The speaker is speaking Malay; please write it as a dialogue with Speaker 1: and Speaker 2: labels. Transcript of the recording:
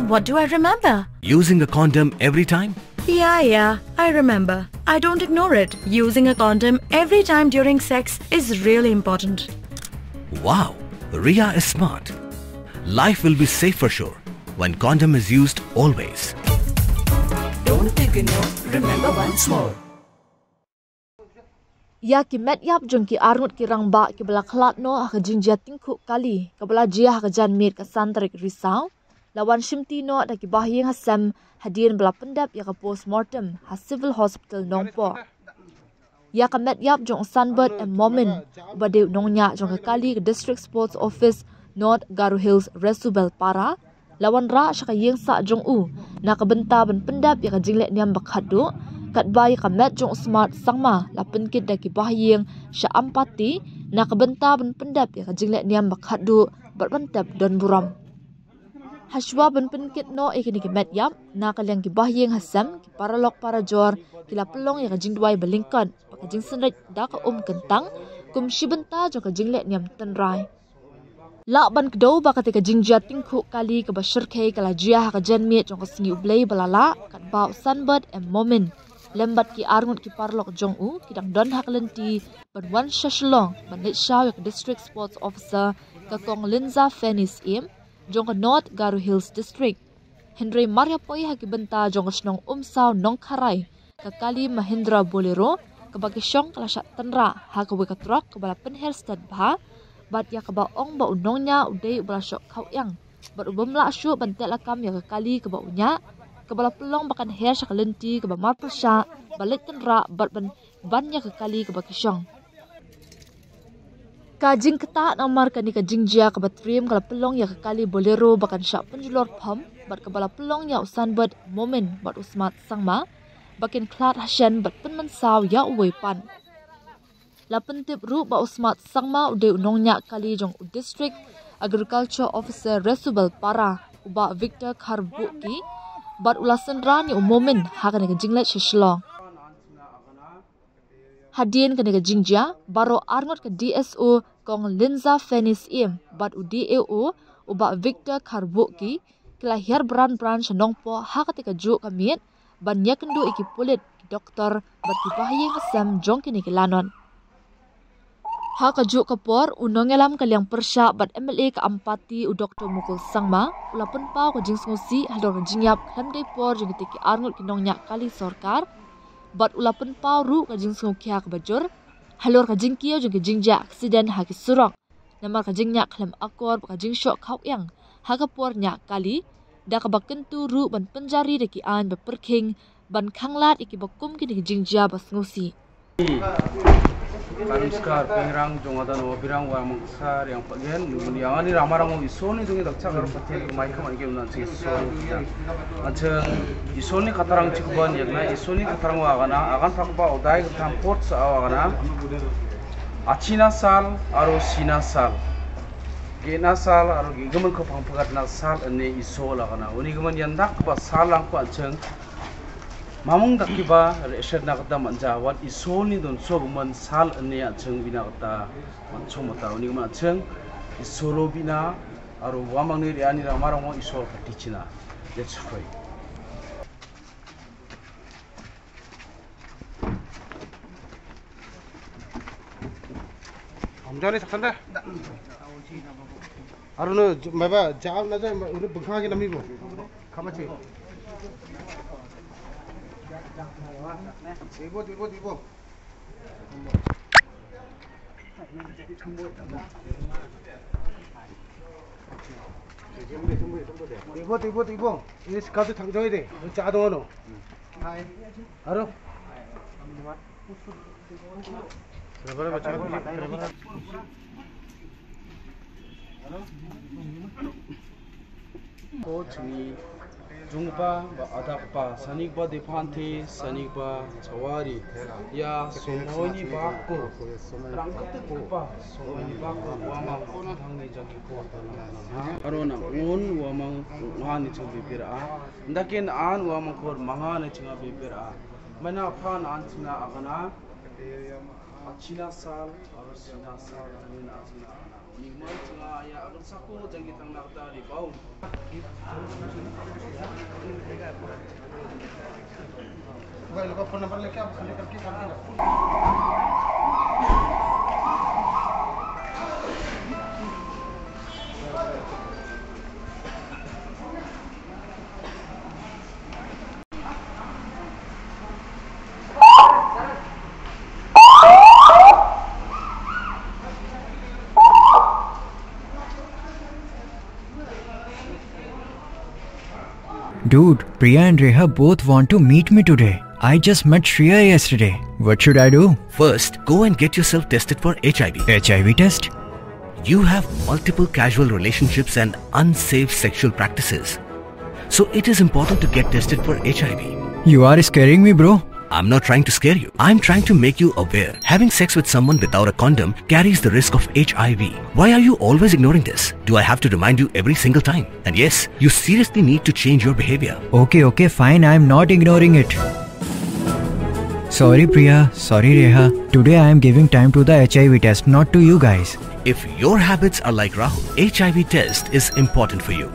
Speaker 1: What do I remember?
Speaker 2: Using a condom every time?
Speaker 1: Yeah, I remember. I don't ignore it. Using a condom every time during sex is really important.
Speaker 2: Wow, Ria is smart. Life will be safe for sure when condom is used always.
Speaker 1: Don't ignore, remember once more.
Speaker 3: Ya ki met yap jong ki arngut ki rang ba ki bala khlat no ha jinjia tingku kali ka bala jia ha jan mit ka santrik risau lawan shimti no da ki bahyeng hasam hadien bala pendap ya ka postmortem ha civil hospital nongpo ya ka met yap jong sunbird and momin bade nongnya jong ka kali ka district sports office north garu hills resubel para lawan ra sha ka yeng sa jong u na ka benta ban pendap ya ka jingle niam bakhadu kat bai ka met jong smart sangma la penkit da ki bahyeng sha ampati na ka benta ban pendap ya ka jingle niam bakhadu bat bantap don buram haswa ban penkit no ikini ki met yap na ka leng ki bahyeng hasam ki paralok para jor ki la pelong ya ka jingdwai belingkan ka jing senret da ka kentang kum shibenta jong ka jingle niam tenrai la ban kdo ba ka te ka jingja tingkhu kali ka bashir khe kala jia ka janmi jong ka singi ublei balala kat ba sunbird and momin lembat ki arngut ki parlok jong u kidang don haklenti ban wan shashlong ban lit shaw ka district sports officer ka kong linza fenis im jong ka north garu hills district henry maria poi ha ki benta jong ka snong saw nong kharai ka kali mahindra bolero ka bagi shong kala shat tanra ha ka we ka truck ka bala penher stad bha bat ya ka ba ong ba unongnya udei bala shok khau yang bat ubam la shu ban tel akam ya ka kali ka ba unya kabala pelong bakan her sha kalenti ka mar persha balik tenra bat bannya ke kali ka bakisong ka jing kata namar kani ka jingjia ka batrim kala pelong ya ke kali bolero bakan sha penjulor pham bat kabala pelong ya sunbird moment bat usmat sangma bakin klat hasyan bat penman saw ya uwe pan la pentip ru ba usmat sangma ude unongnya kali jong district agriculture officer resubel para uba victor karbuki bat ulasan rani umumin hakan ke jinglet shishlong hadien ke jingjia baro arngot ke DSO kong linza fenis im bat udeo uba victor karbuki kelahir brand shenongpo hakati ke juk kamiet ban yakendu iki pulit doktor bat kipahyeng sam jong kini kelanon ha ka juk kapor unongelam kalyang persya bat MLA ka ampati u Dr. Mukul Sangma ulapun pau ka jing ngosi hador jingyap khamdei por jing tiki arngut kinongnya kali sorkar bat ulapun pau ru ka jing ngokya ka bajur halor ka jing kiyo jing jingja accident ha ki surok namar ka jingnya klam akor ka jing shok khau yang ha ka pornya kali da ka bakentu ru ban penjari deki an beperking ban khanglat iki bakum kini jingja bas ngosi
Speaker 4: Namaskar, pengrang jongadan wabirang wamangsar yang pagen yang ani ramarang isoni dungi dakcha gar patel mai khamani ke unan chi isoni ancheng isoni katarang chikban yakna isoni katarang wagana agan pakba odai tham port sa wagana achina sal aro sina sal gena sal aro gigaman ko pampagat na sal ane isola kana uni gaman yandak ba salang ko ancheng mamung dakiba resher nakata manjawat isoni don sobuman sal ane acheng bina kata manchomata uni ma acheng isolo bina aru wamang ni ani ramarang mo isol patichina that's right
Speaker 5: amjani sakanda aruno maba jaw na ja uru bkhagi namibo khamachi ibo ini sekali 당정이 돼 짜동하노 알아
Speaker 4: Coaching Jungpa adakpa sanikba depanti sanikba chawari ya somoni bako rangkate kopa somoni bako wamang thangni jagi ko arona un wamang ngani chubi bira ndakin an wamang kor mangane chinga bibira mana phan an china agana Achina sal और सीना साल अमीन आजना निगमन चंगा या अगर सको जंगी तंग नगता रिबाउ
Speaker 5: भाई लोग फोन नंबर लेके आप खाली करके काम करो
Speaker 6: Dude, Priya and Reha both want to meet me today. I just met Shreya yesterday. What should I do?
Speaker 2: First, go and get yourself tested for HIV.
Speaker 6: HIV test?
Speaker 2: You have multiple casual relationships and unsafe sexual practices. So it is important to get tested for HIV.
Speaker 6: You are scaring me, bro.
Speaker 2: I'm not trying to scare you. I'm trying to make you aware. Having sex with someone without a condom carries the risk of HIV. Why are you always ignoring this? Do I have to remind you every single time? And yes, you seriously need to change your behavior.
Speaker 6: Okay, fine. I'm not ignoring it. Sorry, Priya. Sorry, Reha. Today I am giving time to the HIV test, not to you guys.
Speaker 2: If your habits are like Rahul, HIV test is important for you.